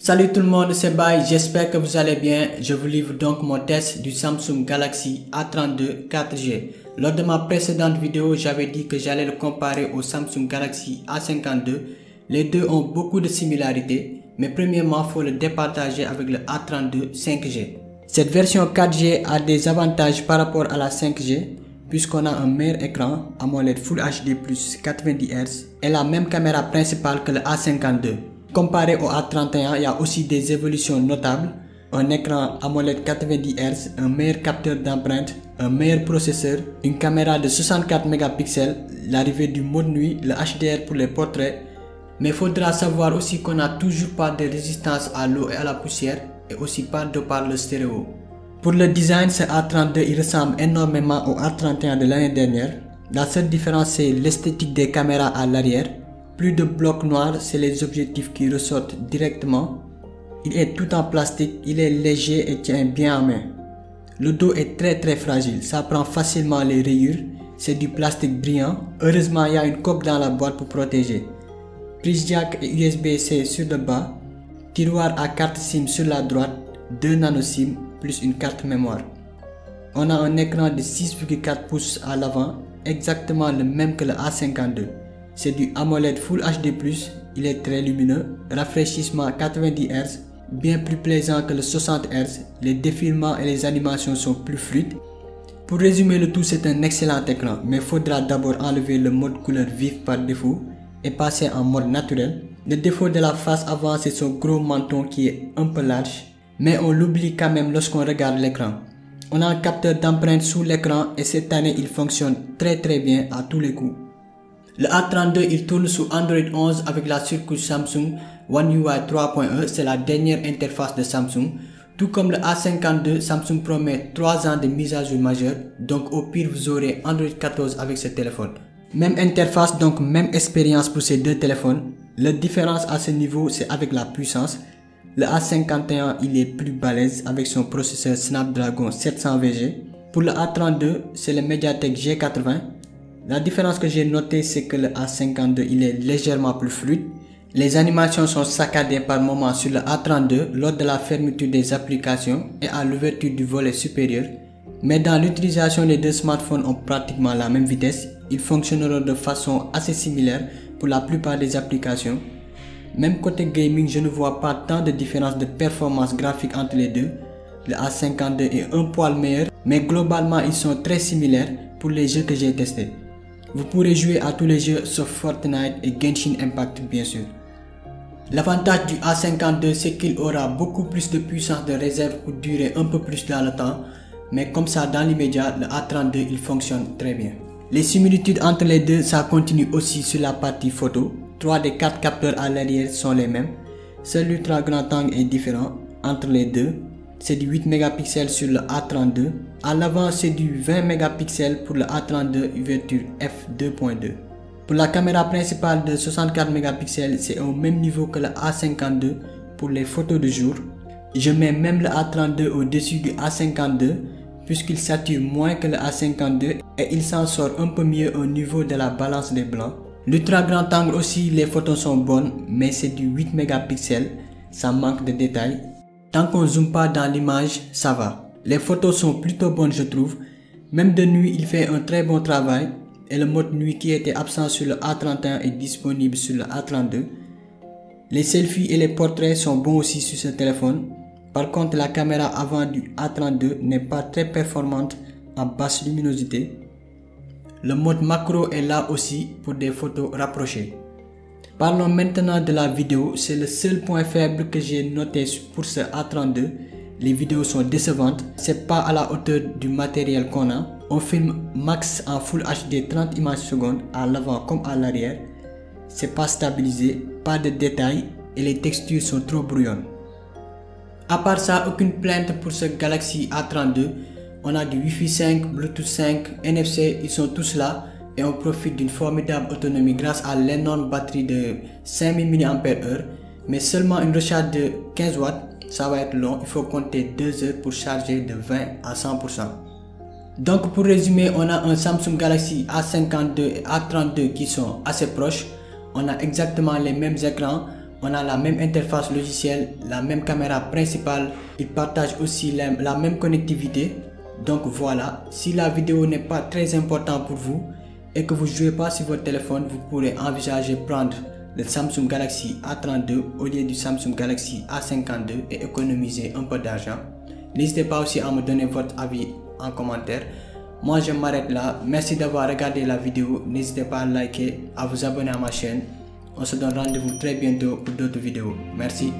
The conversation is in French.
Salut tout le monde, c'est Bay, j'espère que vous allez bien. Je vous livre donc mon test du Samsung Galaxy A32 4G. Lors de ma précédente vidéo, j'avais dit que j'allais le comparer au Samsung Galaxy A52. Les deux ont beaucoup de similarités, mais premièrement, il faut le départager avec le A32 5G. Cette version 4G a des avantages par rapport à la 5G, puisqu'on a un meilleur écran AMOLED Full HD+ 90 Hz et la même caméra principale que le A52. Comparé au A31, il y a aussi des évolutions notables. Un écran AMOLED 90 Hz, un meilleur capteur d'empreinte, un meilleur processeur, une caméra de 64 mégapixels, l'arrivée du mode nuit, le HDR pour les portraits. Mais il faudra savoir aussi qu'on n'a toujours pas de résistance à l'eau et à la poussière et aussi pas de haut-parleur stéréo. Pour le design, ce A32 il ressemble énormément au A31 de l'année dernière. La seule différence c'est l'esthétique des caméras à l'arrière. Plus de blocs noirs, c'est les objectifs qui ressortent directement. Il est tout en plastique, il est léger et tient bien en main. Le dos est très fragile, ça prend facilement les rayures. C'est du plastique brillant. Heureusement, il y a une coque dans la boîte pour protéger. Prise jack et USB-C sur le bas. Tiroir à carte SIM sur la droite. 2 nano SIM plus une carte mémoire. On a un écran de 6,4 pouces à l'avant, exactement le même que le A52. C'est du AMOLED Full HD+, il est très lumineux, rafraîchissement 90 Hz, bien plus plaisant que le 60 Hz, les défilements et les animations sont plus fluides. Pour résumer le tout, c'est un excellent écran, mais il faudra d'abord enlever le mode couleur vive par défaut et passer en mode naturel. Le défaut de la face avant, c'est son gros menton qui est un peu large, mais on l'oublie quand même lorsqu'on regarde l'écran. On a un capteur d'empreinte sous l'écran et cette année il fonctionne très bien à tous les coups. Le A32 il tourne sous Android 11 avec la surcouche Samsung One UI 3.1, c'est la dernière interface de Samsung. Tout comme le A52, Samsung promet 3 ans de mise à jour majeure, donc au pire vous aurez Android 14 avec ce téléphone. Même interface, donc même expérience pour ces deux téléphones. La différence à ce niveau c'est avec la puissance. Le A51 il est plus balèze avec son processeur Snapdragon 720G. Pour le A32 c'est le Mediatek G80. La différence que j'ai notée c'est que le A52 il est légèrement plus fluide. Les animations sont saccadées par moments sur le A32 lors de la fermeture des applications et à l'ouverture du volet supérieur. Mais dans l'utilisation, les deux smartphones ont pratiquement la même vitesse. Ils fonctionneront de façon assez similaire pour la plupart des applications. Même côté gaming, je ne vois pas tant de différence de performance graphique entre les deux. Le A52 est un poil meilleur, mais globalement ils sont très similaires pour les jeux que j'ai testés. Vous pourrez jouer à tous les jeux sauf Fortnite et Genshin Impact bien sûr. L'avantage du A52 c'est qu'il aura beaucoup plus de puissance de réserve pour durer un peu plus dans le temps, mais comme ça dans l'immédiat, le A32 il fonctionne très bien. Les similitudes entre les deux, ça continue aussi sur la partie photo. 3 des 4 capteurs à l'arrière sont les mêmes. Seul l'ultra grand angle est différent entre les deux. C'est du 8 mégapixels sur le A32. À l'avant, c'est du 20 mégapixels pour le A32 ouverture f2.2. Pour la caméra principale de 64 mégapixels, c'est au même niveau que le A52 pour les photos de jour. Je mets même le A32 au-dessus du A52 puisqu'il sature moins que le A52 et il s'en sort un peu mieux au niveau de la balance des blancs. L'ultra grand angle aussi, les photos sont bonnes, mais c'est du 8 mégapixels, ça manque de détails. Tant qu'on zoome pas dans l'image, ça va. Les photos sont plutôt bonnes je trouve. Même de nuit, il fait un très bon travail. Et le mode nuit qui était absent sur le A31 est disponible sur le A32. Les selfies et les portraits sont bons aussi sur ce téléphone. Par contre, la caméra avant du A32 n'est pas très performante en basse luminosité. Le mode macro est là aussi pour des photos rapprochées. Parlons maintenant de la vidéo, c'est le seul point faible que j'ai noté pour ce A32. Les vidéos sont décevantes, c'est pas à la hauteur du matériel qu'on a. On filme max en Full HD 30 images secondes à l'avant comme à l'arrière. C'est pas stabilisé, pas de détails et les textures sont trop brouillonnes. À part ça, aucune plainte pour ce Galaxy A32. On a du Wi-Fi 5, Bluetooth 5, NFC, ils sont tous là. Et on profite d'une formidable autonomie grâce à l'énorme batterie de 5000 mAh, mais seulement une recharge de 15 watts, ça va être long, il faut compter 2 heures pour charger de 20 à 100%. Donc pour résumer, on a un Samsung Galaxy A52 et A32 qui sont assez proches, on a exactement les mêmes écrans, On a la même interface logicielle, la même caméra principale. Ils partagent aussi la même connectivité. Donc voilà, si la vidéo n'est pas très importante pour vous et que vous ne jouez pas sur votre téléphone, vous pourrez envisager prendre le Samsung Galaxy A32 au lieu du Samsung Galaxy A52 et économiser un peu d'argent. N'hésitez pas aussi à me donner votre avis en commentaire. Moi je m'arrête là. Merci d'avoir regardé la vidéo. N'hésitez pas à liker, à vous abonner à ma chaîne. On se donne rendez-vous très bientôt pour d'autres vidéos. Merci.